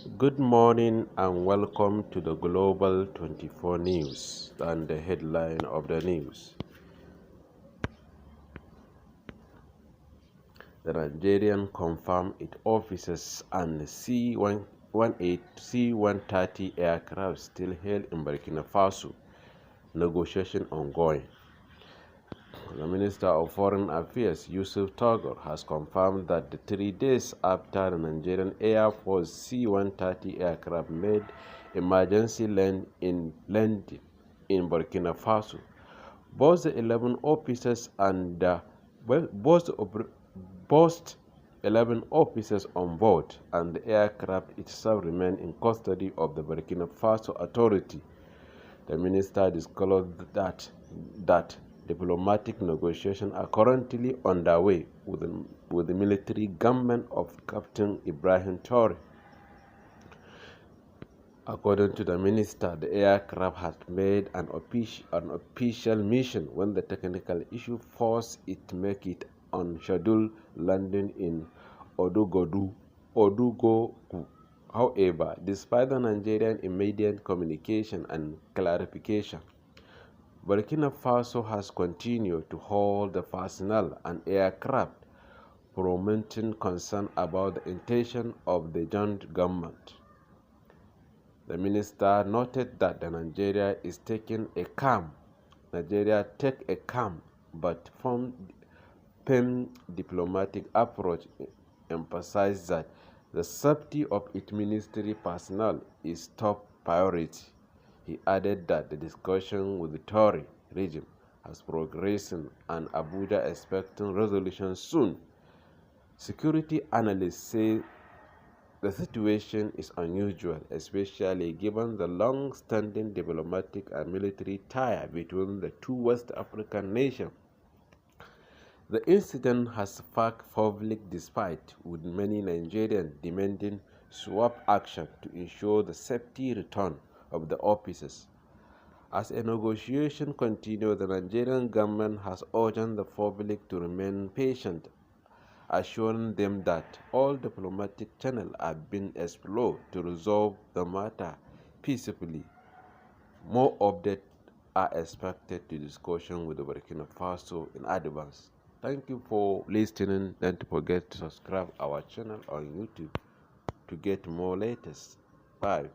Good morning and welcome to the Global 24 News and the headline of the news. The Nigerian confirmed its officers and C-118, C-130 aircraft still held in Burkina Faso. Negotiation ongoing. The Minister of Foreign Affairs, Yusuf Tagor, has confirmed that 3 days after the Nigerian Air Force C-130 aircraft made emergency landing in Burkina Faso, both the 11 officers and both 11 officers on board and the aircraft itself remain in custody of the Burkina Faso authority. The minister disclosed that diplomatic negotiations are currently underway with the military government of Captain Ibrahim Traoré. According to the minister, the aircraft had made an official mission when the technical issue forced it to make it unscheduled landing in Ouagadougou. However, despite the Nigerian immediate communication and clarification, Burkina Faso has continued to hold the personnel and aircraft, promoting concern about the intention of the joint government. The minister noted that Nigeria take a calm but firm diplomatic approach, emphasized that the safety of its military personnel is top priority. He added that the discussion with the Tory regime has progressed and Abuja expecting resolution soon. Security analysts say the situation is unusual, especially given the long-standing diplomatic and military tie between the two West African nations. The incident has sparked public dispute, with many Nigerians demanding swift action to ensure the safety return of the officers. As a negotiation continues, the Nigerian government has urged the public to remain patient, assuring them that all diplomatic channels are being explored to resolve the matter peacefully. More updates are expected to discussion with the Burkina Faso in advance. Thank you for listening. Don't forget to subscribe our channel on YouTube to get more latest. Bye.